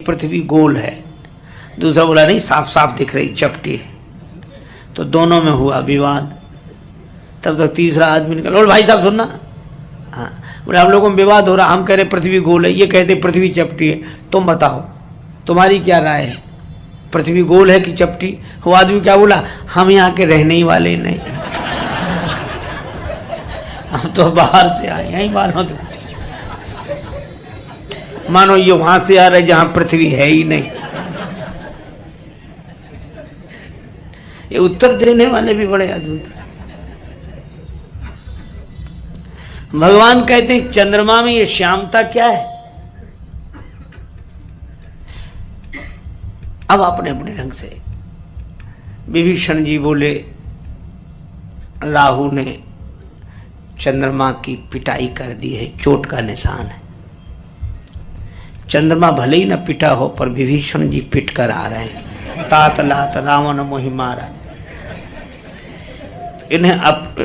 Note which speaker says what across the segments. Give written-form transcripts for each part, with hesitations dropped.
Speaker 1: पृथ्वी गोल है, दूसरा बोला नहीं साफ साफ दिख रही चपटी है। तो दोनों में हुआ विवाद। तब तक तीसरा आदमी निकल, बोल भाई साहब सुनना, हाँ बोले हम लोगों में विवाद हो रहा, हम कह रहे पृथ्वी गोल है, ये कहते पृथ्वी चपटी है, तुम बताओ तुम्हारी क्या राय है, पृथ्वी गोल है कि चपटी? वो आदमी क्या बोला, हम यहाँ के रहने ही वाले नहीं, हम तो बाहर से आए, यहीं मानो ये वहां से आ रहे जहां पृथ्वी है ही नहीं। ये उत्तर देने वाले भी बड़े अद्भुत हैं। भगवान कहते हैं चंद्रमा में ये श्यामता क्या है? अब अपने अपने ढंग से विभीषण जी बोले राहु ने चंद्रमा की पिटाई कर दी है, चोट का निशान है। चंद्रमा भले ही न पिटा हो पर विभीषण जी पिट कर आ रहे हैं, तात लात रावण मोहि मारा। इन्हें अब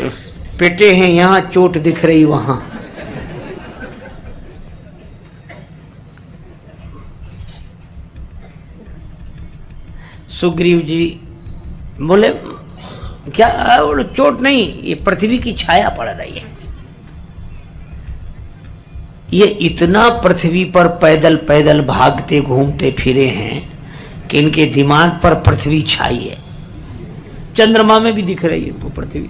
Speaker 1: पिटे हैं, यहां चोट दिख रही वहां। सुग्रीव जी बोले क्या चोट नहीं, ये पृथ्वी की छाया पड़ रही है। ये इतना पृथ्वी पर पैदल पैदल भागते घूमते फिरे हैं कि इनके दिमाग पर पृथ्वी छाई है। चंद्रमा में भी दिख रही है वो पृथ्वी।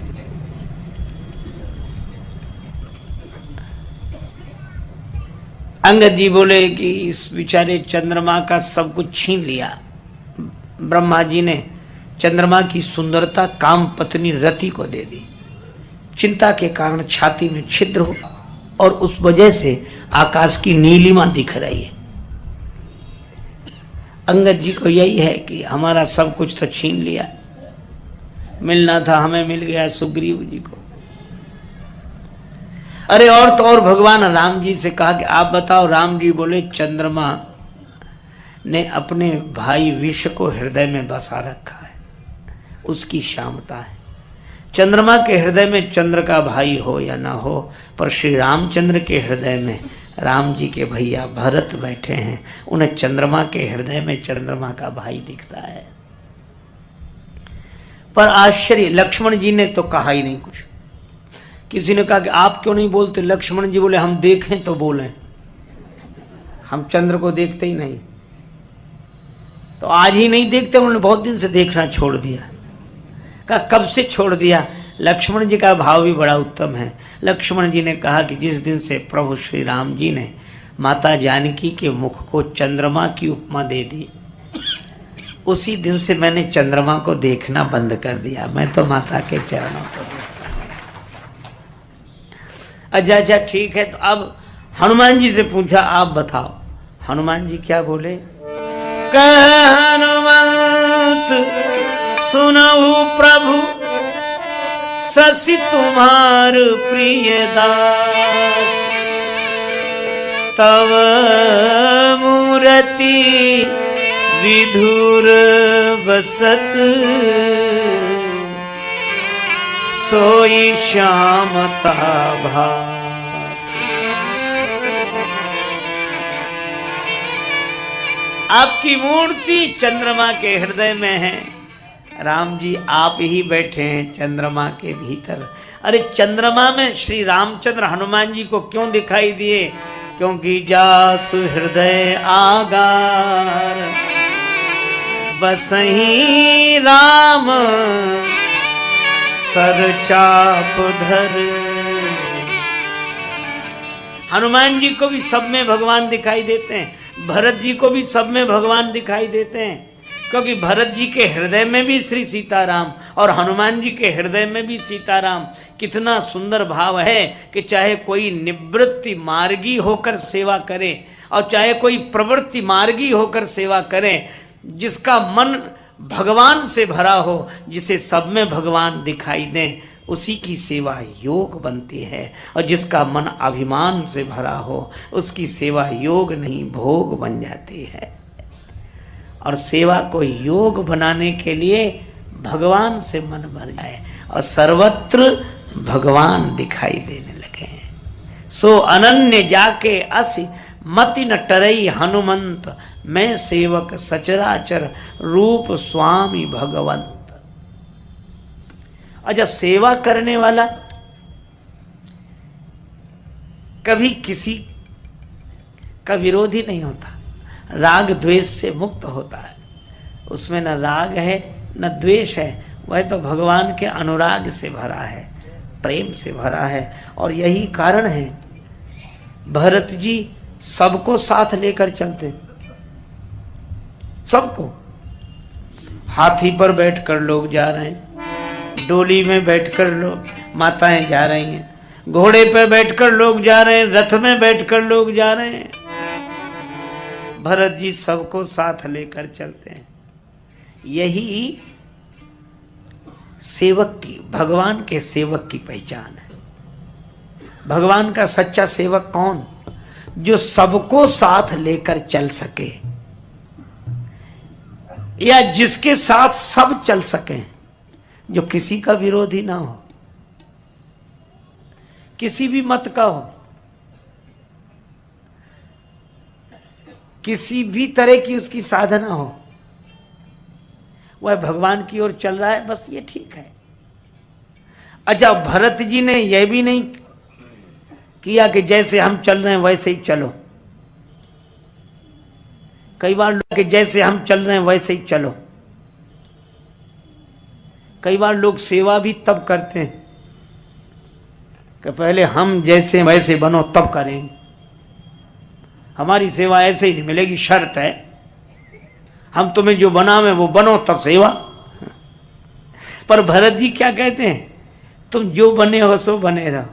Speaker 1: अंगद जी बोले कि इस बेचारे चंद्रमा का सब कुछ छीन लिया। ब्रह्मा जी ने चंद्रमा की सुंदरता काम पत्नी रति को दे दी। चिंता के कारण छाती में छिद्र हो और उस वजह से आकाश की नीलिमा दिख रही है। अंगद जी को यही है कि हमारा सब कुछ तो छीन लिया, मिलना था हमें मिल गया सुग्रीव जी को। अरे और तो और भगवान राम जी से कहा कि आप बताओ। राम जी बोले चंद्रमा ने अपने भाई विष को हृदय में बसा रखा है, उसकी श्यामता है। चंद्रमा के हृदय में चंद्र का भाई हो या ना हो, पर श्री रामचंद्र के हृदय में राम जी के भैया भरत बैठे हैं, उन्हें चंद्रमा के हृदय में चंद्रमा का भाई दिखता है। पर आश्चर्य, लक्ष्मण जी ने तो कहा ही नहीं कुछ। किसी ने कहा कि आप क्यों नहीं बोलते? लक्ष्मण जी बोले हम देखें तो बोलें, हम चंद्र को देखते ही नहीं। तो आज ही नहीं देखते, उन्होंने बहुत दिन से देखना छोड़ दिया। कहा कब से छोड़ दिया? लक्ष्मण जी का भाव भी बड़ा उत्तम है। लक्ष्मण जी ने कहा कि जिस दिन से प्रभु श्री राम जी ने माता जानकी के मुख को चंद्रमा की उपमा दे दी, उसी दिन से मैंने चंद्रमा को देखना बंद कर दिया। मैं तो माता के चरणों को देखता। अच्छा ठीक है। तो अब हनुमान जी से पूछा आप बताओ। हनुमान जी क्या बोले? हनुमंत सुनहु प्रभु शशि तुम्हार प्रिय दास, तव मूर्ति विधुर बसत, सोई श्यामता भास। आपकी मूर्ति चंद्रमा के हृदय में है। राम जी आप ही बैठे हैं चंद्रमा के भीतर। अरे चंद्रमा में श्री रामचंद्र हनुमान जी को क्यों दिखाई दिए? क्योंकि जासु हृदय आगार, बसही राम सर चाप धर। हनुमान जी को भी सब में भगवान दिखाई देते हैं, भरत जी को भी सब में भगवान दिखाई देते हैं। क्योंकि भरत जी के हृदय में भी श्री सीताराम और हनुमान जी के हृदय में भी सीताराम। कितना सुंदर भाव है कि चाहे कोई निवृत्ति मार्गी होकर सेवा करे और चाहे कोई प्रवृत्ति मार्गी होकर सेवा करे, जिसका मन भगवान से भरा हो, जिसे सब में भगवान दिखाई दें, उसी की सेवा योग बनती है। और जिसका मन अभिमान से भरा हो, उसकी सेवा योग नहीं भोग बन जाती है। और सेवा को योग बनाने के लिए भगवान से मन भर जाए और सर्वत्र भगवान दिखाई देने लगे हैं। सो अनन्य जाके असि मति न टरई हनुमंत, मैं सेवक सचराचर रूप स्वामी भगवंत। अच्छा, सेवा करने वाला कभी किसी का विरोधी नहीं होता, राग द्वेष से मुक्त होता है, उसमें न राग है न द्वेष है, वह तो भगवान के अनुराग से भरा है, प्रेम से भरा है। और यही कारण है भरत जी सबको साथ लेकर चलते, सबको। हाथी पर बैठकर लोग जा रहे हैं, डोली में बैठकर लोग माताएं जा रही हैं, घोड़े पर बैठकर लोग जा रहे हैं, रथ में बैठकर लोग जा रहे हैं। भरत जी सबको साथ लेकर चलते हैं। यही सेवक की, भगवान के सेवक की पहचान है। भगवान का सच्चा सेवक कौन? जो सबको साथ लेकर चल सके, या जिसके साथ सब चल सके, जो किसी का विरोधी ना हो, किसी भी मत का हो, किसी भी तरह की उसकी साधना हो, वह भगवान की ओर चल रहा है, बस ये ठीक है। अच्छा, भरत जी ने यह भी नहीं किया कि जैसे हम चल रहे हैं वैसे ही चलो। कई बार लोग कि जैसे हम चल रहे हैं वैसे ही चलो। कई बार लोग सेवा भी तब करते हैं कि पहले हम जैसे वैसे बनो तब करेंगे, हमारी सेवा ऐसे ही नहीं मिलेगी, शर्त है हम तुम्हें जो बनावे वो बनो तब सेवा। पर भरत जी क्या कहते हैं? तुम जो बने हो सो बने रहो,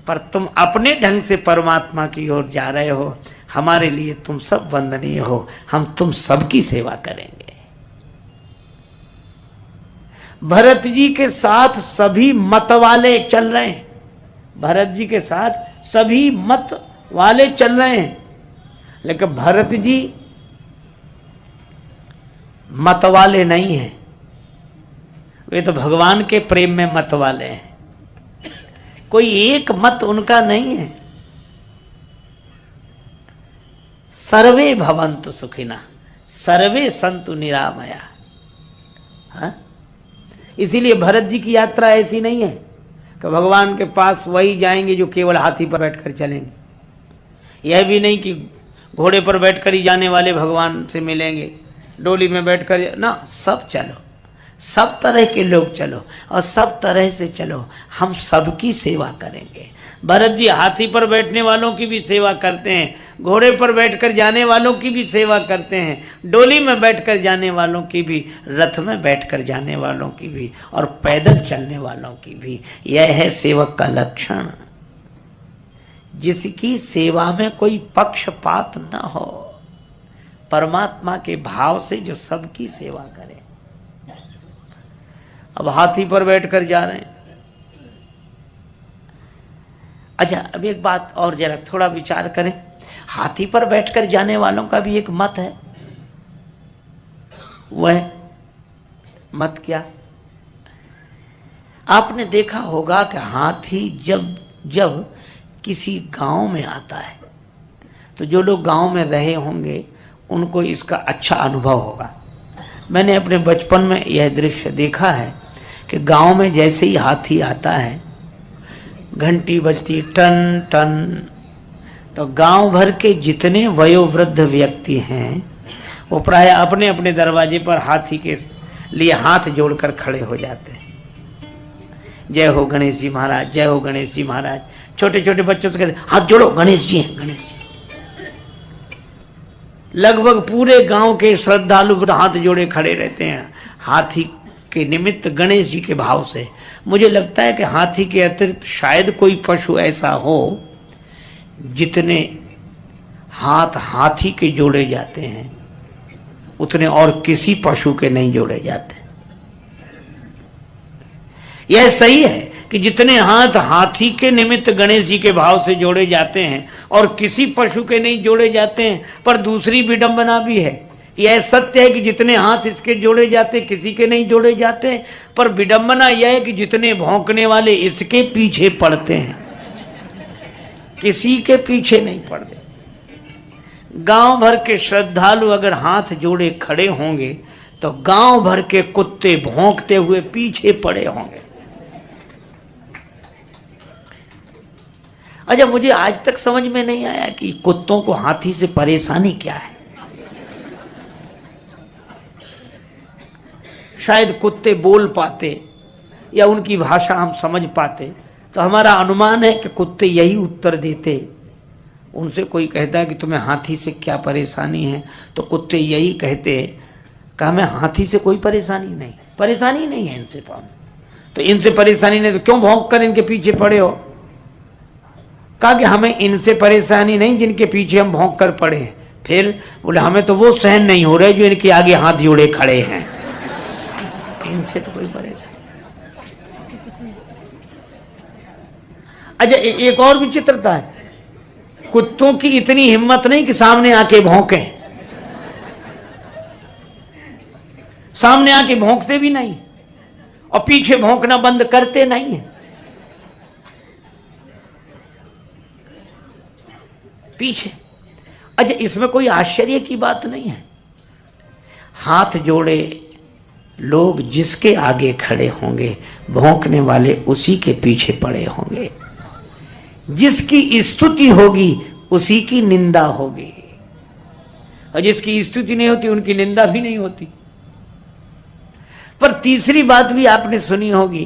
Speaker 1: पर तुम अपने ढंग से परमात्मा की ओर जा रहे हो, हमारे लिए तुम सब वंदनीय हो, हम तुम सबकी सेवा करेंगे। भरत जी के साथ सभी मत वाले चल रहे हैं, भरत जी के साथ सभी मत वाले चल रहे हैं, लेकिन भरत जी मत वाले नहीं हैं, वे तो भगवान के प्रेम में मत वाले हैं। कोई एक मत उनका नहीं है। सर्वे भवन्तु सुखिनः सर्वे सन्तु निरामया। हाँ? इसीलिए भरत जी की यात्रा ऐसी नहीं है कि भगवान के पास वही जाएंगे जो केवल हाथी पर बैठकर चलेंगे। यह भी नहीं कि घोड़े पर बैठकर ही जाने वाले भगवान से मिलेंगे, डोली में बैठकर ना, सब चलो, सब तरह के लोग चलो और सब तरह से चलो, हम सबकी सेवा करेंगे। भरत जी हाथी पर बैठने वालों की भी सेवा करते हैं, घोड़े पर बैठकर जाने वालों की भी सेवा करते हैं, डोली में बैठकर जाने वालों की भी, रथ में बैठकर जाने वालों की भी, और पैदल चलने वालों की भी। यह है सेवक का लक्षण, जिसकी सेवा में कोई पक्षपात न हो, परमात्मा के भाव से जो सबकी सेवा करे। अब हाथी पर बैठकर जा रहे हैं। अच्छा, अब एक बात और जरा थोड़ा विचार करें, हाथी पर बैठकर जाने वालों का भी एक मत है। वह मत क्या? आपने देखा होगा कि हाथी जब जब किसी गांव में आता है तो जो लोग गांव में रहे होंगे उनको इसका अच्छा अनुभव होगा। मैंने अपने बचपन में यह दृश्य देखा है कि गांव में जैसे ही हाथी आता है, घंटी बजती टन टन, तो गांव भर के जितने वयोवृद्ध व्यक्ति हैं वो प्राय अपने अपने दरवाजे पर हाथी के लिए हाथ जोड़कर खड़े हो जाते हैं। जय हो गणेश जी महाराज, जय हो गणेश जी महाराज। छोटे छोटे बच्चों से कहते हाथ जोड़ो, गणेश जी हैं, गणेश जी। लगभग पूरे गांव के श्रद्धालु हाथ जोड़े खड़े रहते हैं हाथी के निमित्त, गणेश जी के भाव से। मुझे लगता है कि हाथी के अतिरिक्त शायद कोई पशु ऐसा हो जितने हाथ हाथी के जोड़े जाते हैं उतने और किसी पशु के नहीं जोड़े जाते। यह सही है कि जितने हाथ हाथी के निमित्त गणेश जी के भाव से जोड़े जाते हैं और किसी पशु के नहीं जोड़े जाते हैं, पर दूसरी विडंबना भी है। यह सत्य है कि जितने हाथ इसके जोड़े जाते किसी के नहीं जोड़े जाते, पर विडंबना यह है कि जितने भौंकने वाले इसके पीछे पड़ते हैं किसी के पीछे नहीं पड़ते। गांव भर के श्रद्धालु अगर हाथ जोड़े खड़े होंगे तो गांव भर के कुत्ते भौंकते हुए पीछे पड़े होंगे। अच्छा, मुझे आज तक समझ में नहीं आया कि कुत्तों को हाथी से परेशानी क्या है। शायद कुत्ते बोल पाते या उनकी भाषा हम समझ पाते तो हमारा अनुमान है कि कुत्ते यही उत्तर देते। उनसे कोई कहता है कि तुम्हें हाथी से क्या परेशानी है, तो कुत्ते यही कहते कि हमें हाथी से कोई परेशानी नहीं है इनसे। तो इनसे परेशानी नहीं तो क्यों भौंक कर इनके पीछे पड़े हो? कहा कि हमें इनसे परेशानी नहीं जिनके पीछे हम भौंक कर पड़े हैं। फिर बोले हमें तो वो सहन नहीं हो रहे जो इनके आगे हाथ जोड़े खड़े हैं, इनसे तो कोई परेशानी। अच्छा, एक और विचित्रता है, कुत्तों की इतनी हिम्मत नहीं कि सामने आके भौंके। सामने आके भौंकते भी नहीं और पीछे भौंकना बंद करते नहीं है। पीछे। अच्छा, इसमें कोई आश्चर्य की बात नहीं है। हाथ जोड़े लोग जिसके आगे खड़े होंगे भौंकने वाले उसी के पीछे पड़े होंगे। जिसकी स्तुति होगी उसी की निंदा होगी, और जिसकी स्तुति नहीं होती उनकी निंदा भी नहीं होती। पर तीसरी बात भी आपने सुनी होगी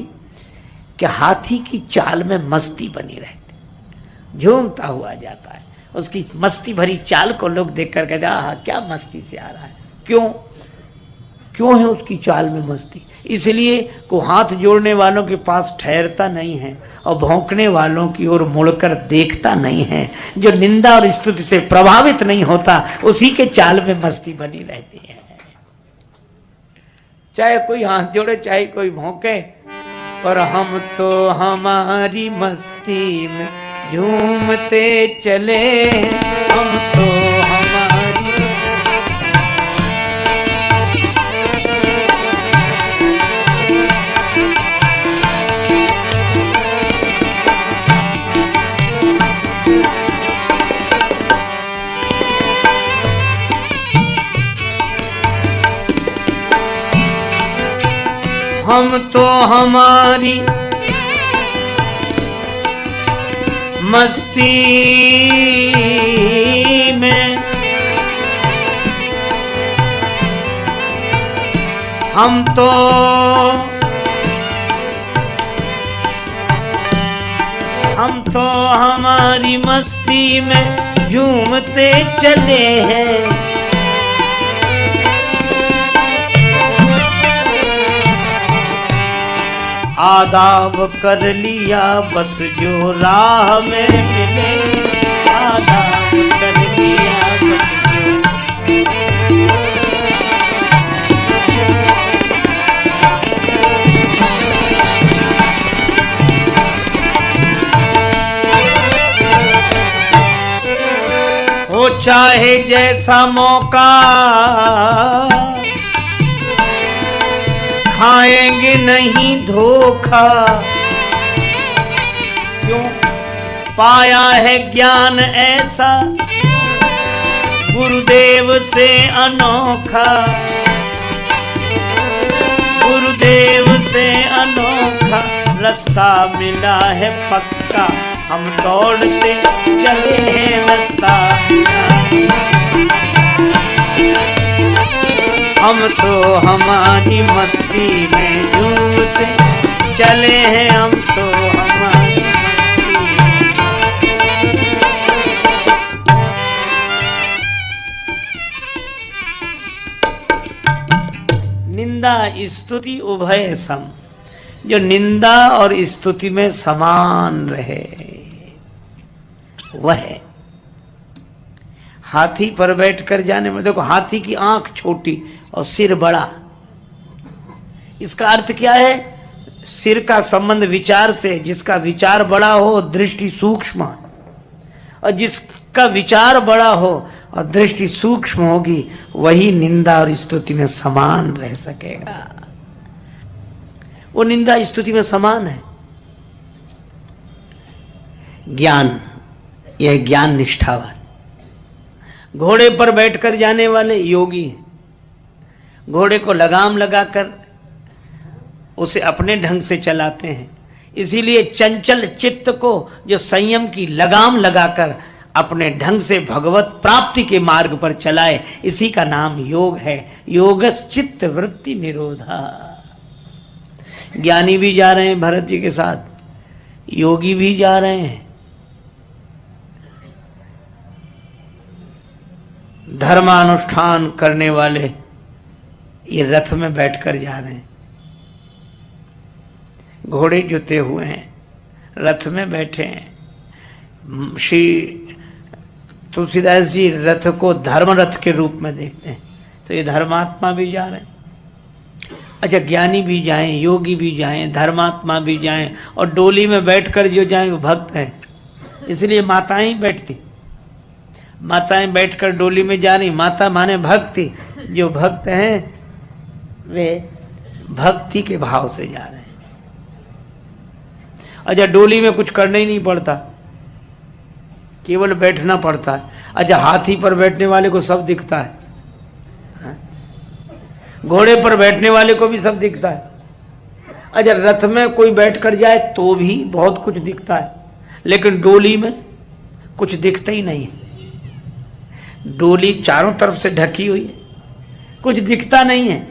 Speaker 1: कि हाथी की चाल में मस्ती बनी रहती, झूमता हुआ जाता है। उसकी मस्ती भरी चाल को लोग देखकर कहते हैं आहा क्या मस्ती से आ रहा है। क्यों है उसकी चाल में मस्ती? इसलिए को हाथ जोड़ने वालों के पास ठहरता नहीं है और भौंकने वालों की ओर मुड़कर देखता नहीं है। जो निंदा और स्तुति से प्रभावित नहीं होता उसी के चाल में मस्ती बनी रहती है। चाहे कोई हाथ जोड़े चाहे कोई भौंके, पर हम तो हमारी मस्ती में झूमते चले। हम तो हम तो हमारी मस्ती में हम तो हमारी मस्ती में झूमते चले हैं। आदाब कर लिया बस जो राह में मिले। आदाब कर लिया बस हो चाहे जैसा मौका खाएंगे नहीं धोखा। क्यों? पाया है ज्ञान ऐसा गुरुदेव से अनोखा। गुरुदेव से अनोखा रास्ता मिला है पक्का। हम दौड़ते चले हैं रास्ता। हम तो हमारी मस्ती में झूमते चले हैं। हम तो हमारी निंदा स्तुति उभय सम। जो निंदा और स्तुति में समान रहे वह है। हाथी पर बैठकर जाने में देखो, हाथी की आंख छोटी और सिर बड़ा। इसका अर्थ क्या है? सिर का संबंध विचार से। जिसका विचार बड़ा हो दृष्टि सूक्ष्म, और जिसका विचार बड़ा हो और दृष्टि सूक्ष्म होगी वही निंदा और स्तुति में समान रह सकेगा। वो निंदा स्तुति में समान है। ज्ञान, यह ज्ञान निष्ठावान। घोड़े पर बैठकर जाने वाले योगी हैं। घोड़े को लगाम लगाकर उसे अपने ढंग से चलाते हैं। इसीलिए चंचल चित्त को जो संयम की लगाम लगाकर अपने ढंग से भगवत प्राप्ति के मार्ग पर चलाए, इसी का नाम योग है। योगश्चित्त वृत्ति निरोधा। ज्ञानी भी जा रहे हैं भरत जी के साथ, योगी भी जा रहे हैं, धर्मानुष्ठान करने वाले ये रथ में बैठकर जा रहे हैं। घोड़े जुते हुए हैं, रथ में बैठे हैं। श्री तुलसीदास जी रथ को धर्म रथ के रूप में देखते हैं, तो ये धर्मात्मा भी जा रहे हैं। अच्छा, ज्ञानी भी जाएं, योगी भी जाएं, धर्मात्मा भी जाएं, और डोली में बैठकर जो जाएं वो भक्त हैं। इसलिए माताएं ही बैठती, माताएं बैठकर डोली में जा रही। माता माने भक्ति, जो भक्त हैं वे भक्ति के भाव से जा रहे हैं। अच्छा, डोली में कुछ करना ही नहीं पड़ता, केवल बैठना पड़ता है। अच्छा, हाथी पर बैठने वाले को सब दिखता है, घोड़े पर बैठने वाले को भी सब दिखता है। अच्छा, रथ में कोई बैठ कर जाए तो भी बहुत कुछ दिखता है, लेकिन डोली में कुछ दिखता ही नहीं है। डोली चारों तरफ से ढकी हुई है, कुछ दिखता नहीं है।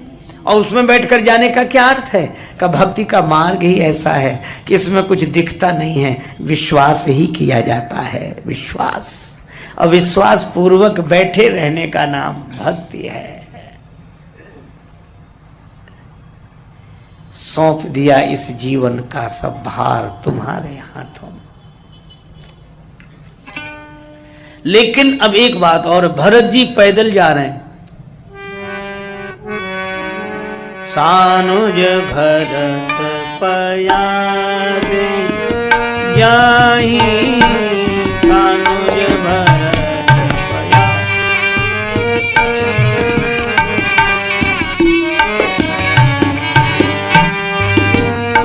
Speaker 1: और उसमें बैठकर जाने का क्या अर्थ है? कि भक्ति का मार्ग ही ऐसा है कि इसमें कुछ दिखता नहीं है, विश्वास ही किया जाता है। विश्वास, और विश्वास पूर्वक बैठे रहने का नाम भक्ति है। सौंप दिया इस जीवन का सब भार तुम्हारे हाथों में। लेकिन अब एक बात और, भरत जी पैदल जा रहे हैं। सानुज भरत पयादे जाहि, सानुज भरत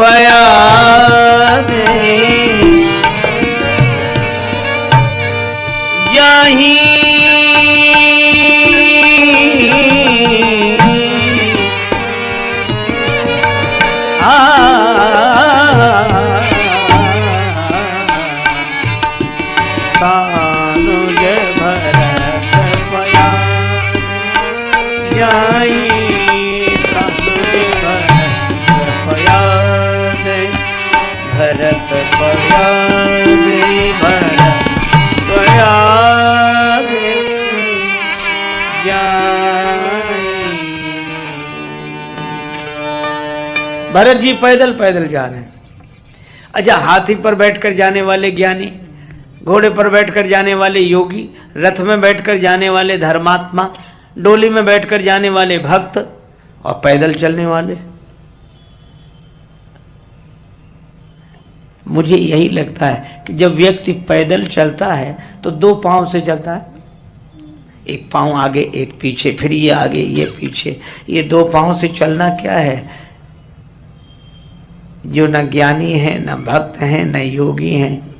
Speaker 1: पयादे जाहि, सानुज भरत पयादे जाहि, सानुज भरत पयादे, भरत पयादे, भरत पयादे जाहि। भरत जी पैदल पैदल जा रहे हैं। अच्छा, हाथी पर बैठकर जाने वाले ज्ञानी, घोड़े पर बैठकर जाने वाले योगी, रथ में बैठकर जाने वाले धर्मात्मा, डोली में बैठकर जाने वाले भक्त, और पैदल चलने वाले। मुझे यही लगता है कि जब व्यक्ति पैदल चलता है तो दो पांव से चलता है, एक पांव आगे एक पीछे, फिर ये आगे ये पीछे। ये दो पांव से चलना क्या है? जो न ज्ञानी है, न भक्त है, न योगी हैं,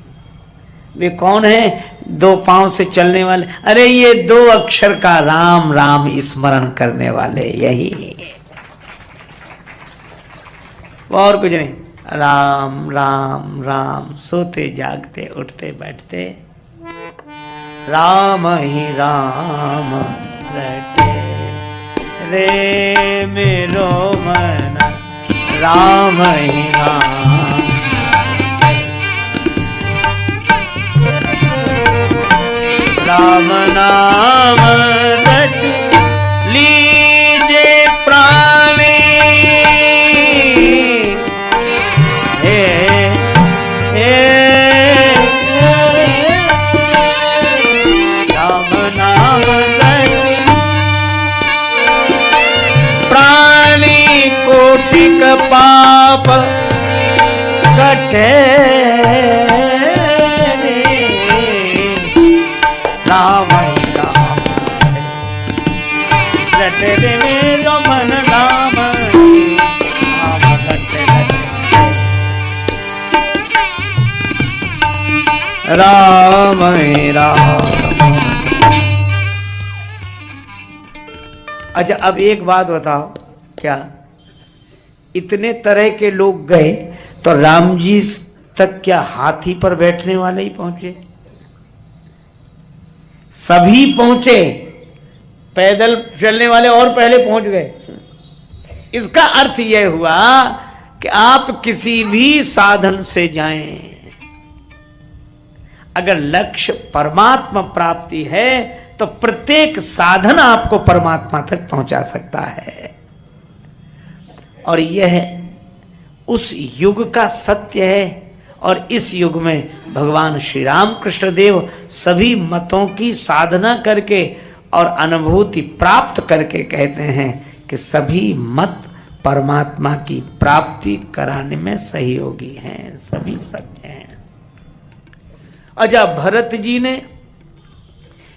Speaker 1: वे कौन है? दो पांव से चलने वाले। अरे ये दो अक्षर का राम राम स्मरण करने वाले, यही, और कुछ नहीं। राम राम राम, सोते जागते उठते बैठते राम ही राम रटे रे मेरो मन, राम ही राम, राम नाम रट लीजे प्राणी, हे हे राम नाम रट प्राणी, कोटिक पाप कटे, राम राम रटे मेरो मन, राम राम रटे राम राम। अच्छा अब एक बात बताओ, क्या इतने तरह के लोग गए तो राम जी तक क्या हाथी पर बैठने वाले ही पहुंचे? सभी पहुंचे, पैदल चलने वाले और पहले पहुंच गए। इसका अर्थ यह हुआ कि आप किसी भी साधन से जाएं, अगर लक्ष्य परमात्मा प्राप्ति है तो प्रत्येक साधन आपको परमात्मा तक पहुंचा सकता है। और यह उस युग का सत्य है। और इस युग में भगवान श्री राम कृष्ण देव सभी मतों की साधना करके और अनुभूति प्राप्त करके कहते हैं कि सभी मत परमात्मा की प्राप्ति कराने में सहयोगी हैं, सभी सत्य हैं। अच्छा, भरत जी ने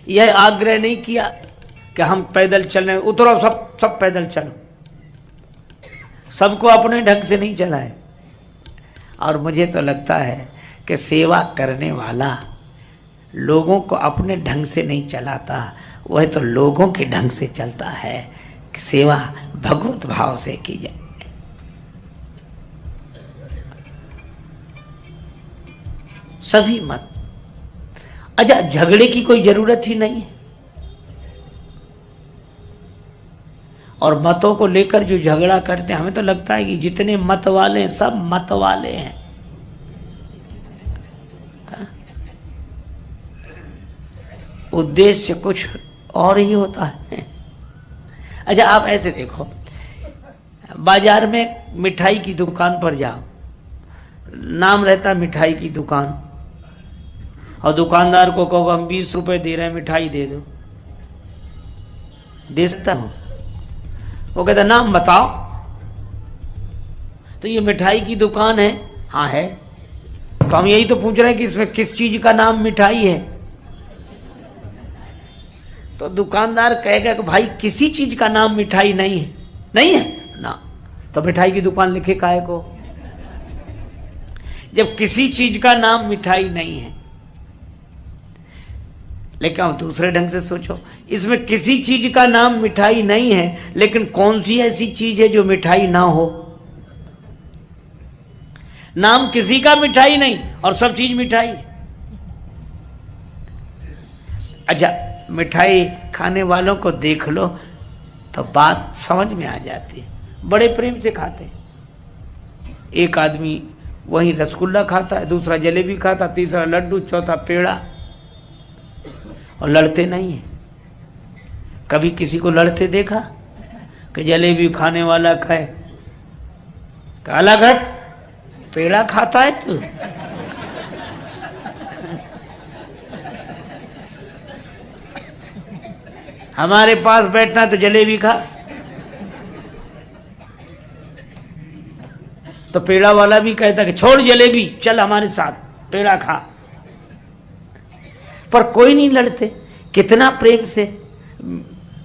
Speaker 1: यह आग्रह नहीं किया कि हम पैदल चलने, उतरो सब पैदल चलो, सबको अपने ढंग से नहीं चलाए। और मुझे तो लगता है कि सेवा करने वाला लोगों को अपने ढंग से नहीं चलाता, वह तो लोगों के ढंग से चलता है कि सेवा भगवत भाव से की जाए। सभी मत, अच्छा झगड़े की कोई जरूरत ही नहीं है। और मतों को लेकर जो झगड़ा करते हैं, हमें तो लगता है कि जितने मत वाले हैं सब मत वाले हैं। उद्देश्य कुछ और ही होता है। अच्छा आप ऐसे देखो, बाजार में मिठाई की दुकान पर जाओ, नाम रहता मिठाई की दुकान, और दुकानदार को कहो हम 20 रुपए दे रहे हैं, मिठाई दे दो, दे सकता हूं? वो कहता नाम बताओ। तो ये मिठाई की दुकान है, हाँ है। तो हम यही तो पूछ रहे हैं कि इसमें किस चीज का नाम मिठाई है। तो दुकानदार कहेगा कि भाई किसी चीज का नाम मिठाई नहीं है। नहीं है ना, तो मिठाई की दुकान लिखे काहे को? जब किसी चीज का नाम मिठाई नहीं है। लेकिन आप दूसरे ढंग से सोचो, इसमें किसी चीज का नाम मिठाई नहीं है, लेकिन कौन सी ऐसी चीज है जो मिठाई ना हो? नाम किसी का मिठाई नहीं और सब चीज मिठाई। अच्छा, मिठाई खाने वालों को देख लो तो बात समझ में आ जाती है, बड़े प्रेम से खाते हैं। एक आदमी वहीं रसगुल्ला खाता है, दूसरा जलेबी खाता, तीसरा लड्डू, चौथा पेड़ा, और लड़ते नहीं है। कभी किसी को लड़ते देखा कि जलेबी खाने वाला खाए, काला घट पेड़ा खाता है तू? हमारे पास बैठना तो जलेबी खा। तो पेड़ा वाला भी कहता कि छोड़ जलेबी, चल हमारे साथ पेड़ा खा। पर कोई नहीं लड़ते, कितना प्रेम से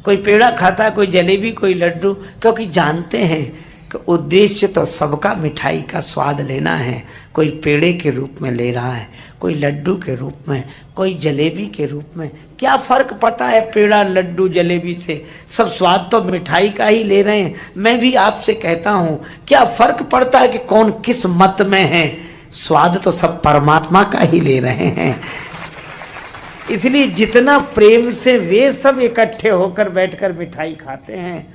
Speaker 1: कोई पेड़ा खाता है, कोई जलेबी, कोई लड्डू, क्योंकि जानते हैं कि उद्देश्य तो सबका मिठाई का स्वाद लेना है। कोई पेड़े के रूप में ले रहा है, कोई लड्डू के रूप में, कोई जलेबी के रूप में। क्या फर्क पड़ता है पेड़ा, लड्डू, जलेबी से? सब स्वाद तो मिठाई का ही ले रहे हैं। मैं भी आपसे कहता हूं, क्या फर्क पड़ता है कि कौन किस मत में है? स्वाद तो सब परमात्मा का ही ले रहे हैं। इसलिए जितना प्रेम से वे सब इकट्ठे होकर बैठकर मिठाई खाते हैं,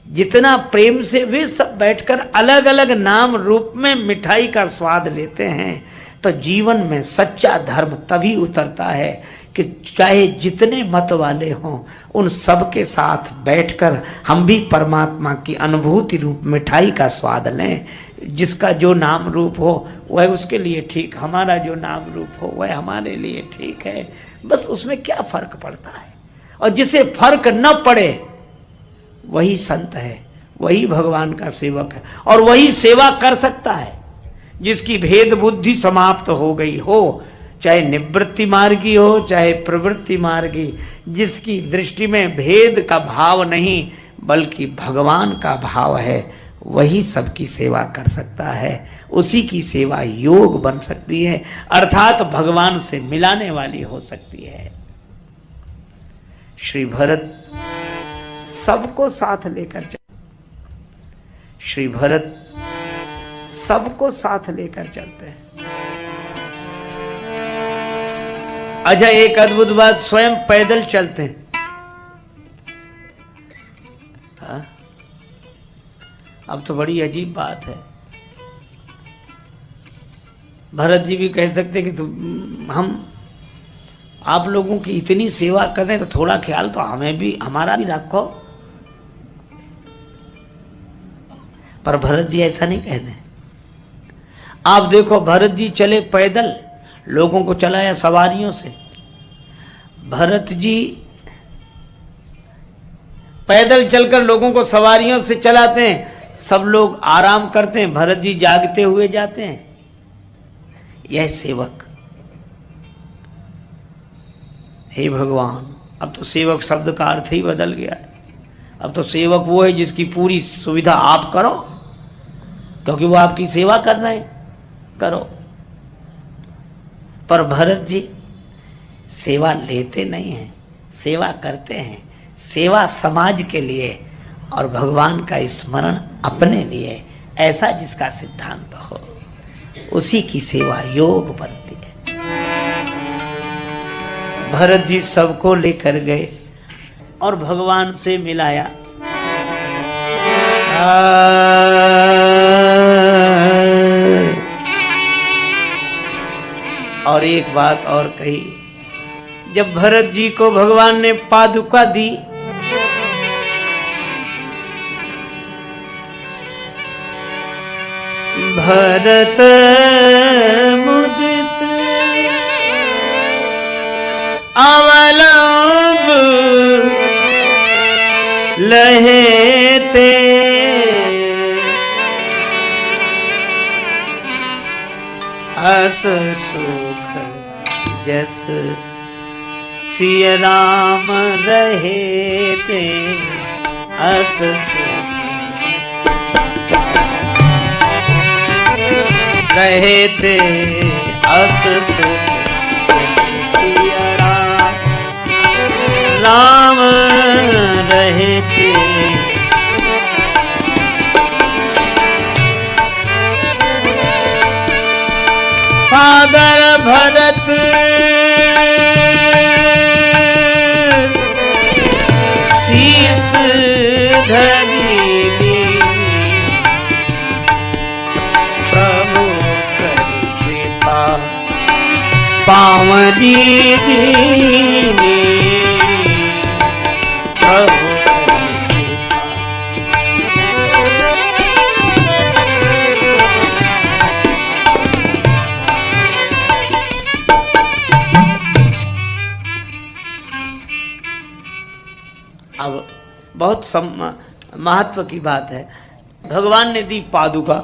Speaker 1: जितना प्रेम से वे सब बैठकर अलग अलग नाम रूप में मिठाई का स्वाद लेते हैं, तो जीवन में सच्चा धर्म तभी उतरता है कि चाहे जितने मत वाले हों, उन सब के साथ बैठकर हम भी परमात्मा की अनुभूति रूप मिठाई का स्वाद लें। जिसका जो नाम रूप हो वह उसके लिए ठीक, हमारा जो नाम रूप हो वह हमारे लिए ठीक है। बस उसमें क्या फर्क पड़ता है? और जिसे फर्क न पड़े वही संत है, वही भगवान का सेवक है, और वही सेवा कर सकता है। जिसकी भेद बुद्धि समाप्त हो गई हो, चाहे निवृत्ति मार्गी हो चाहे प्रवृत्ति मार्गी, जिसकी दृष्टि में भेद का भाव नहीं बल्कि भगवान का भाव है, वही सबकी सेवा कर सकता है। उसी की सेवा योग बन सकती है, अर्थात भगवान से मिलाने वाली हो सकती है। श्री भरत सबको साथ लेकर चल। श्री भरत सबको साथ लेकर चलते हैं। अच्छा, एक अद्भुत बात, स्वयं पैदल चलते हैं। हाँ? अब तो बड़ी अजीब बात है। भरत जी भी कह सकते कि हम आप लोगों की इतनी सेवा कर रहे हैं, तो थोड़ा ख्याल तो हमें भी, हमारा भी रखो। पर भरत जी ऐसा नहीं कहते। आप देखो, भरत जी चले पैदल, लोगों को चलाया सवारियों से। भरत जी पैदल चलकर लोगों को सवारियों से चलाते हैं, सब लोग आराम करते हैं, भरत जी जागते हुए जाते हैं। यह सेवक। हे भगवान, अब तो सेवक शब्द का अर्थ ही बदल गया है। अब तो सेवक वो है जिसकी पूरी सुविधा आप करो, क्योंकि वो आपकी सेवा कर रहे हैं, करो। पर भरत जी सेवा लेते नहीं हैं, सेवा करते हैं। सेवा समाज के लिए और भगवान का स्मरण अपने लिए, ऐसा जिसका सिद्धांत हो, उसी की सेवा योग बनती है। भरत जी सबको लेकर गए और भगवान से मिलाया। और एक बात और कही, जब भरत जी को भगवान ने पादुका दी, भरत मुदित अवलंब लहेते, अस सुख जस सिय राम रहेते, अस सुख रहेते, अस सुख सिय राम रहेते। सादर भरत शीस धरी, प्रभु करि कृपा पावनी दीनी, प्रभु अब बहुत महत्व की बात है। भगवान ने दी पादुका,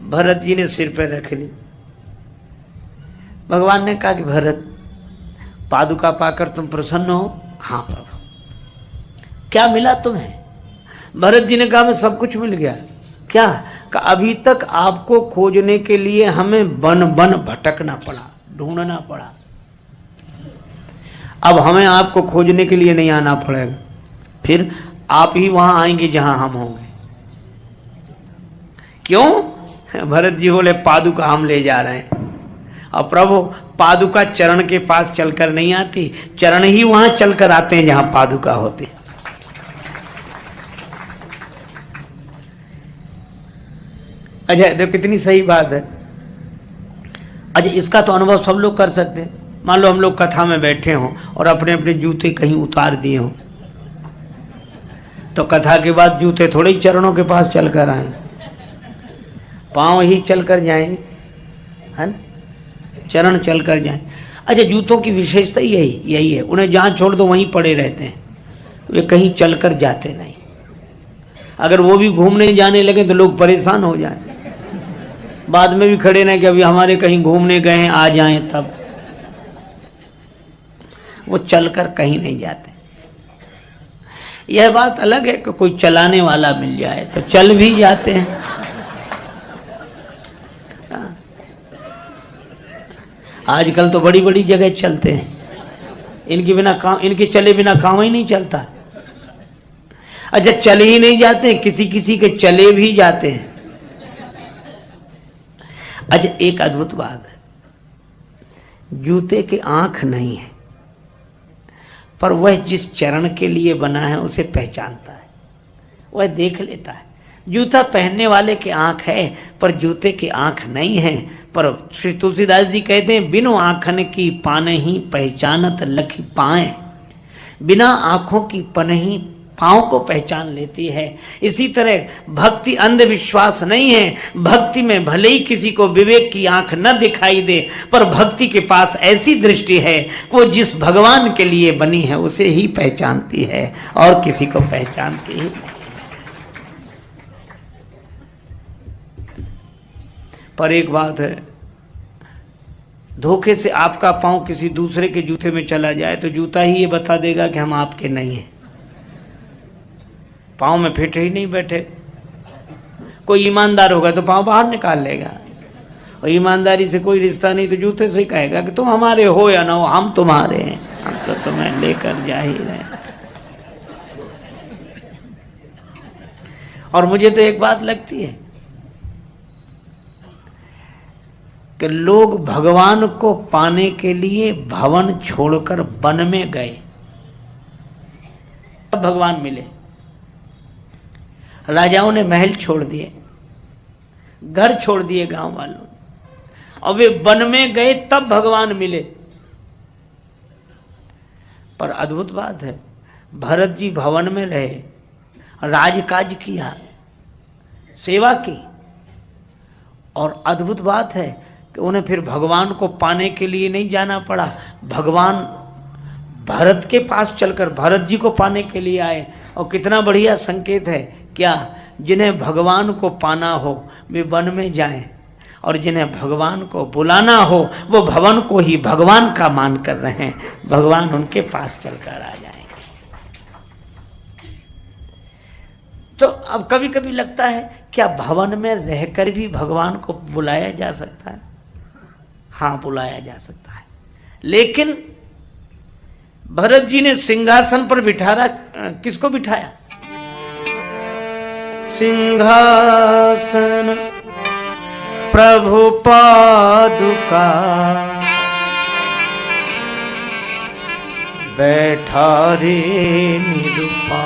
Speaker 1: भरत जी ने सिर पर रख ली। भगवान ने कहा कि भरत, पादुका पाकर तुम प्रसन्न हो? हाँ प्रभु। क्या मिला तुम्हें? भरत जी ने कहा मैं सब कुछ मिल गया। क्या? कि अभी तक आपको खोजने के लिए हमें वन वन भटकना पड़ा, ढूंढना पड़ा। अब हमें आपको खोजने के लिए नहीं आना पड़ेगा, फिर आप ही वहां आएंगे जहां हम होंगे। क्यों? भरत जी बोले पादुका हम ले जा रहे हैं। और प्रभु, पादुका चरण के पास चलकर नहीं आती, चरण ही वहां चलकर आते हैं जहां पादुका होती। अच्छा, देखो कितनी सही बात है। अच्छा, इसका तो अनुभव सब लोग कर सकते हैं। मान लो हम लोग कथा में बैठे हों और अपने अपने जूते कहीं उतार दिए हों, तो कथा के बाद जूते थोड़े ही चरणों के पास चलकर आए, पांव ही चलकर जाएंगे, है ना? चरण चलकर जाएं। अच्छा, जूतों की विशेषता यही है, उन्हें जहाँ छोड़ दो वहीं पड़े रहते हैं, वे कहीं चलकर जाते नहीं। अगर वो भी घूमने जाने लगे तो लोग परेशान हो जाएं, बाद में भी खड़े ना कि अभी हमारे कहीं घूमने गए हैं, आ जाएं। तब वो चलकर कहीं नहीं जाते। यह बात अलग है कि कोई चलाने वाला मिल जाए तो चल भी जाते हैं। आजकल तो बड़ी बड़ी जगह चलते हैं, इनके बिना काम, इनके चले बिना काम ही नहीं चलता। अच्छा चले ही नहीं जाते, किसी किसी के चले भी जाते हैं। अच्छा एक अद्भुत बात है, जूते की आंख नहीं है, पर वह जिस चरण के लिए बना है उसे पहचानता है, वह देख लेता है। जूता पहनने वाले की आंख है पर जूते की आंख नहीं है। पर श्री तुलसीदास जी कहते हैं, बिनु आंखन की पानहि पहचानत लखि पाए। बिना आंखों की पनही पाँव को पहचान लेती है। इसी तरह भक्ति अंधविश्वास नहीं है। भक्ति में भले ही किसी को विवेक की आंख न दिखाई दे, पर भक्ति के पास ऐसी दृष्टि है वो जिस भगवान के लिए बनी है उसे ही पहचानती है और किसी को पहचानती ही नहीं। पर एक बात है, धोखे से आपका पांव किसी दूसरे के जूते में चला जाए तो जूता ही ये बता देगा कि हम आपके नहीं हैं। पांव में फिट ही नहीं बैठे। कोई ईमानदार होगा तो पांव बाहर निकाल लेगा, और ईमानदारी से कोई रिश्ता नहीं तो जूते से ही कहेगा कि तुम हमारे हो या ना हो, हम तुम्हारे हैं, हम तो तुम्हें लेकर जा ही रहे। और मुझे तो एक बात लगती है कि लोग भगवान को पाने के लिए भवन छोड़कर वन में गए, तब भगवान मिले। राजाओं ने महल छोड़ दिए, घर छोड़ दिए गांव वालों ने, और वे वन में गए तब भगवान मिले। पर अद्भुत बात है, भरत जी भवन में रहे, राजकाज किया, सेवा की, और अद्भुत बात है कि उन्हें फिर भगवान को पाने के लिए नहीं जाना पड़ा। भगवान भरत के पास चलकर भरत जी को पाने के लिए आए। और कितना बढ़िया संकेत है, क्या जिन्हें भगवान को पाना हो वे वन में जाएं, और जिन्हें भगवान को बुलाना हो वो भवन को ही भगवान का मान कर रहे हैं, भगवान उनके पास चलकर आ जाएंगे। तो अब कभी कभी लगता है क्या भवन में रहकर भी भगवान को बुलाया जा सकता है? हाँ, बुलाया जा सकता है। लेकिन भरत जी ने सिंहासन पर बिठाया, किसको बिठाया? सिंहासन प्रभु पादुका बैठा रे निरुपा।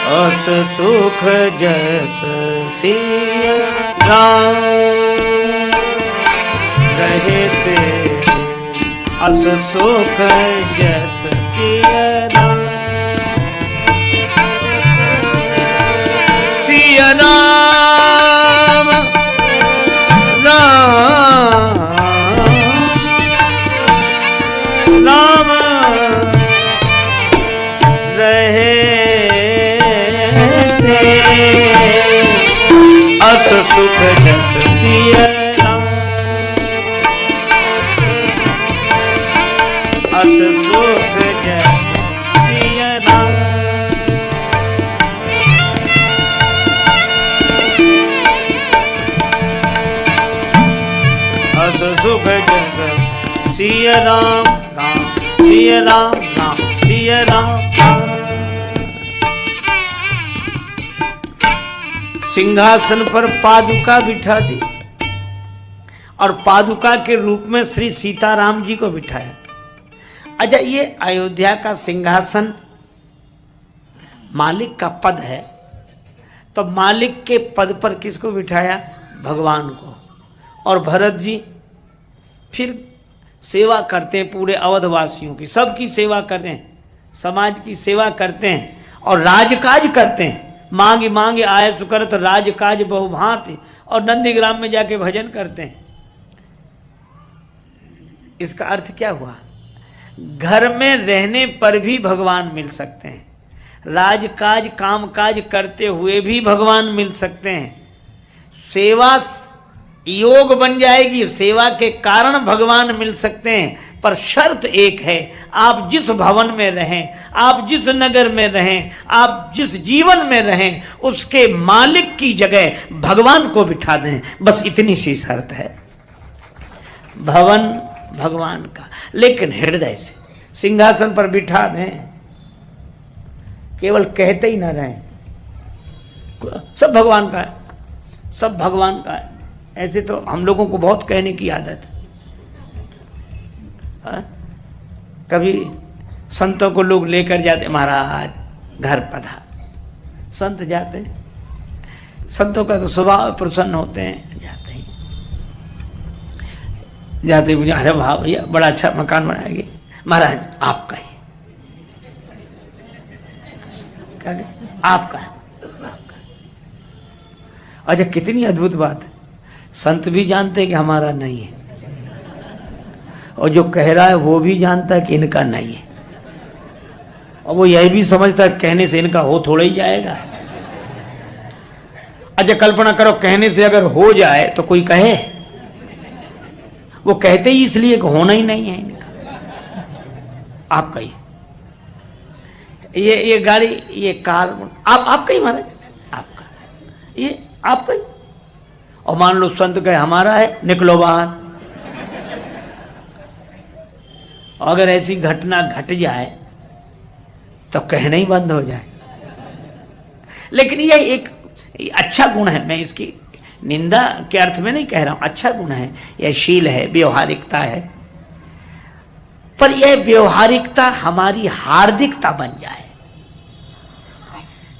Speaker 1: अस सुख जस सिया राम रहते, अस सुख जस सिया राम, सिया राम राम राम रहे अस सुख जस सिया राम, अस सुख जस सिया राम। अस सुख जस सिया राम, राम सिया राम, राम सिया राम। सिंहासन पर पादुका बिठा दी, और पादुका के रूप में श्री सीताराम जी को बिठाया। अच्छा, ये अयोध्या का सिंहासन मालिक का पद है, तो मालिक के पद पर किसको बिठाया? भगवान को। और भरत जी फिर सेवा करते हैं, पूरे अवधवासियों की, सबकी सेवा करते हैं, समाज की सेवा करते हैं और राजकाज करते हैं। मांगे मांगे आए सुकरत राजकाज बहुभांति, और नंदीग्राम में जाके भजन करते हैं। इसका अर्थ क्या हुआ? घर में रहने पर भी भगवान मिल सकते हैं, राजकाज कामकाज करते हुए भी भगवान मिल सकते हैं, सेवा योग बन जाएगी, सेवा के कारण भगवान मिल सकते हैं। पर शर्त एक है, आप जिस भवन में रहें, आप जिस नगर में रहें, आप जिस जीवन में रहें, उसके मालिक की जगह भगवान को बिठा दें, बस इतनी सी शर्त है। भवन भगवान का, लेकिन हृदय से सिंहासन पर बिठा दें, केवल कहते ही ना रहें सब भगवान का है, सब भगवान का है। ऐसे तो हम लोगों को बहुत कहने की आदत है। कभी संतों को लोग लेकर जाते, महाराज घर पधार, संत जाते, संतों का तो स्वभाव प्रसन्न होते हैं, जाते ही जाते मुझे, अरे वाह भैया बड़ा अच्छा मकान बनाएंगे, महाराज आपका ही, आपका है। अच्छा कितनी अद्भुत बात है, संत भी जानते हैं कि हमारा नहीं है, और जो कह रहा है वो भी जानता है कि इनका नहीं है, और वो यही भी समझता है कहने से इनका हो थोड़ा ही जाएगा। अच्छा कल्पना करो कहने से अगर हो जाए तो कोई कहे, वो कहते ही इसलिए कि होना ही नहीं है इनका, आपका ही ये गाड़ी, ये कार, आपका ही महाराज, आपका ये आपका ही। और मान लो संत कहे हमारा है, निकलो बाहर। अगर ऐसी घटना घट जाए तो कहना ही बंद हो जाए। लेकिन यह एक अच्छा गुण है, मैं इसकी निंदा के अर्थ में नहीं कह रहा हूं, अच्छा गुण है, यह शील है, व्यवहारिकता है। पर यह व्यवहारिकता हमारी हार्दिकता बन जाए।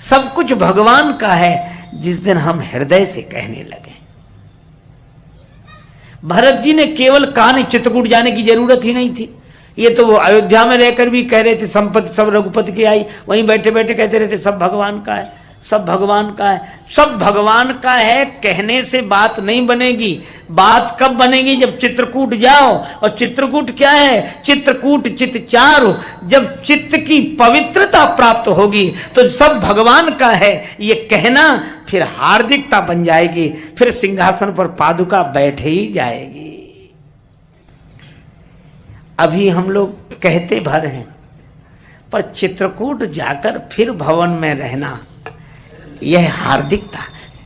Speaker 1: सब कुछ भगवान का है जिस दिन हम हृदय से कहने लगे। भरत जी ने केवल कहा नहीं, चित्रकूट जाने की जरूरत ही नहीं थी, ये तो वो अयोध्या में रहकर भी कह रहे थे संपत्ति सब रघुपति की आई, वहीं बैठे बैठे कहते रहते सब भगवान का है, सब भगवान का है। सब भगवान का है कहने से बात नहीं बनेगी। बात कब बनेगी? जब चित्रकूट जाओ। और चित्रकूट क्या है? चित्रकूट चित्त चारु। जब चित्त की पवित्रता प्राप्त होगी तो सब भगवान का है ये कहना फिर हार्दिकता बन जाएगी, फिर सिंहासन पर पादुका बैठे ही जाएगी। अभी हम लोग कहते भर हैं, पर चित्रकूट जाकर फिर भवन में रहना, यह हार्दिकता,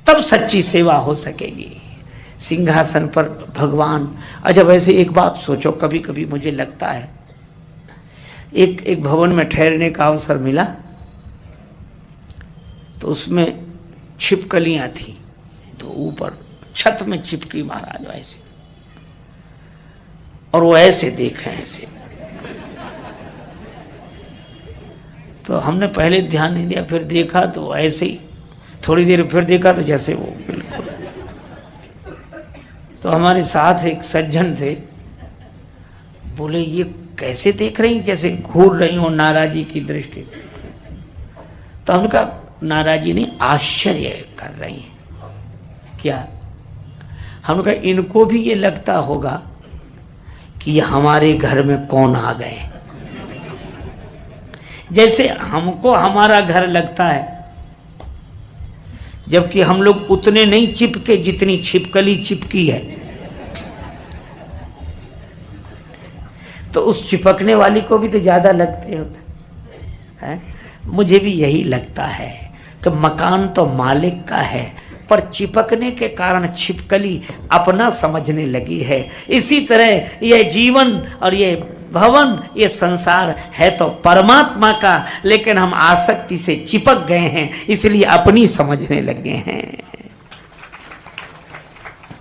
Speaker 1: तब सच्ची सेवा हो सकेगी। सिंहासन पर भगवान। अच्छा वैसे एक बात सोचो, कभी कभी मुझे लगता है एक भवन में ठहरने का अवसर मिला तो उसमें छिपकलियां थी, तो ऊपर छत में चिपकी महाराज ऐसे, और वो ऐसे देखे ऐसे, तो हमने पहले ध्यान नहीं दिया, फिर देखा तो ऐसे ही, थोड़ी देर फिर देखा तो जैसे वो बिल्कुल। तो हमारे साथ एक सज्जन थे, बोले ये कैसे देख रही, जैसे घूर रही हो नाराजी की दृष्टि से। तो हमने कहा नाराजी नहीं, आश्चर्य कर रही है। क्या? हमने कहा इनको भी ये लगता होगा कि हमारे घर में कौन आ गए, जैसे हमको हमारा घर लगता है, जबकि हम लोग उतने नहीं चिपके जितनी छिपकली चिपकी है। तो उस चिपकने वाली को भी तो ज्यादा लगते होते हैं। मुझे भी यही लगता है। तो मकान तो मालिक का है, पर चिपकने के कारण छिपकली अपना समझने लगी है। इसी तरह यह जीवन और ये भवन, ये संसार है तो परमात्मा का, लेकिन हम आसक्ति से चिपक गए हैं, इसलिए अपनी समझने लगे हैं।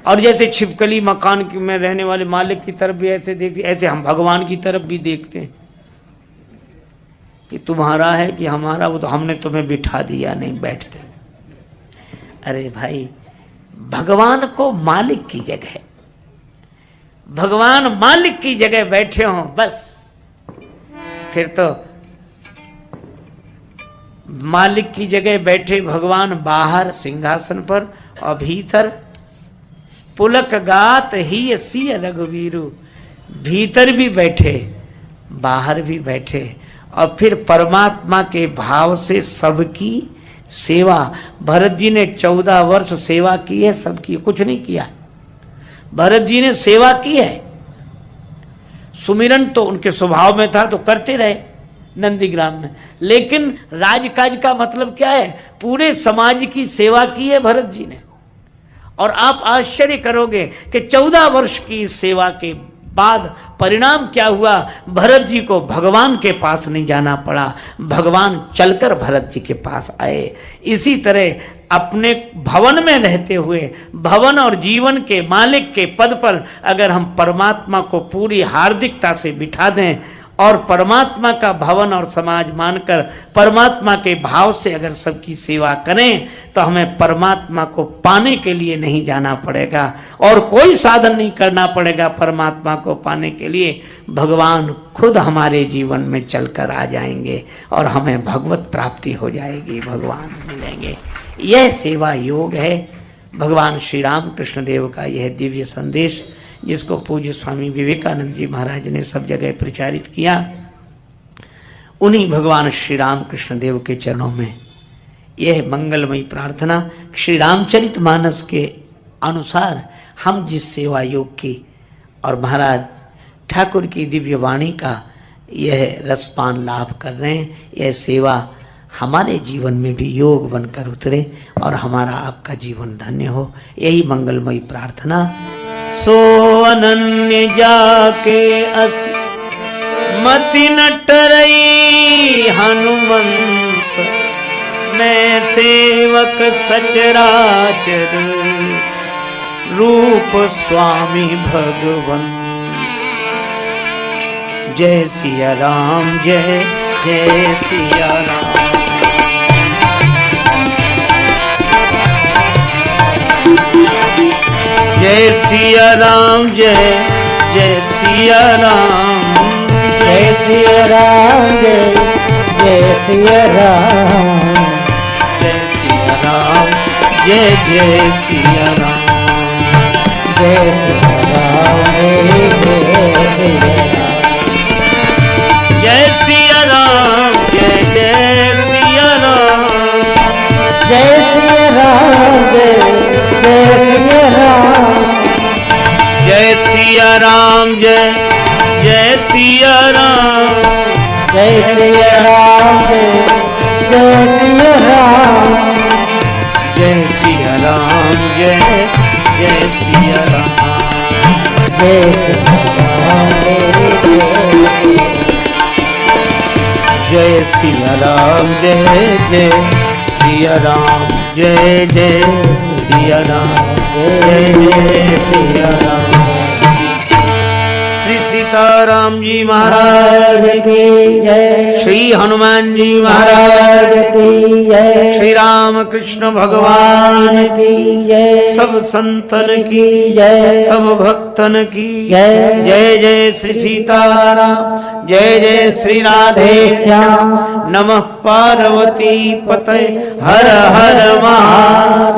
Speaker 1: और जैसे छिपकली मकान में रहने वाले मालिक की तरफ भी ऐसे देखती, ऐसे हम भगवान की तरफ भी देखते हैं कि तुम्हारा है कि हमारा, वो तो हमने तुम्हें बिठा दिया, नहीं बैठते। अरे भाई, भगवान को मालिक की जगह, भगवान मालिक की जगह बैठे हों बस, फिर तो मालिक की जगह बैठे भगवान बाहर सिंहासन पर, और भीतर पुलक गात ही सिय रघुवीरु, भीतर भी बैठे बाहर भी बैठे, और फिर परमात्मा के भाव से सबकी सेवा। भरत जी ने 14 वर्ष सेवा की है सबकी, कुछ नहीं किया, भरत जी ने सेवा की है, सुमिरन तो उनके स्वभाव में था तो करते रहे नंदीग्राम में, लेकिन राजकाज का मतलब क्या है? पूरे समाज की सेवा की है भरत जी ने। और आप आश्चर्य करोगे कि 14 वर्ष की सेवा के बाद परिणाम क्या हुआ? भरत जी को भगवान के पास नहीं जाना पड़ा, भगवान चलकर भरत जी के पास आए। इसी तरह अपने भवन में रहते हुए भवन और जीवन के मालिक के पद पर अगर हम परमात्मा को पूरी हार्दिकता से बिठा दें और परमात्मा का भवन और समाज मानकर परमात्मा के भाव से अगर सबकी सेवा करें तो हमें परमात्मा को पाने के लिए नहीं जाना पड़ेगा और कोई साधन नहीं करना पड़ेगा। परमात्मा को पाने के लिए भगवान खुद हमारे जीवन में चलकर आ जाएंगे और हमें भगवत प्राप्ति हो जाएगी, भगवान मिलेंगे। यह सेवा योग है। भगवान श्री राम कृष्ण देव का यह दिव्य संदेश जिसको पूज्य स्वामी विवेकानंद जी महाराज ने सब जगह प्रचारित किया, उन्हीं भगवान श्री राम कृष्ण देव के चरणों में यह मंगलमयी प्रार्थना श्री रामचरितमानस के अनुसार हम जिस सेवा योग की और महाराज ठाकुर की दिव्य वाणी का यह रसपान लाभ कर रहे हैं, यह सेवा हमारे जीवन में भी योग बनकर उतरे और हमारा आपका जीवन धन्य हो। यही मंगलमयी प्रार्थना। सो अनन्य जाके अस मति न टरई हनुमंत, मैं सेवक सचराचर रूप स्वामी भगवन। जय सिया राम, जय जय सिया राम। जय सिया राम, जय जय सिया राम।
Speaker 2: जय सिया राम, जय जय सिया राम।
Speaker 1: जय सिया राम, जय जय सिया राम।
Speaker 2: जय सिया राम,
Speaker 1: जय सिया राम, जय जय सिया राम।
Speaker 2: जय सिया राम, जय जय सिया राम।
Speaker 1: जय सिया राम, जय जय सिया राम।
Speaker 2: जय सिया राम, जय जय सिया राम।
Speaker 1: जय सिया राम, जय जय सिया राम। जय जय सिया राम, जय जय सिया राम। श्री सीताराम जी महाराज
Speaker 2: की जय।
Speaker 1: श्री हनुमान जी महाराज
Speaker 2: की जय।
Speaker 1: श्री राम कृष्ण भगवान
Speaker 2: की जय।
Speaker 1: सब संतन की
Speaker 2: जय।
Speaker 1: सब भक्तन की
Speaker 2: जय।
Speaker 1: जय जय श्री सीताराम, जय जय श्री राधे श्याम। नमः पार्वती पतये, हर हर महादेव।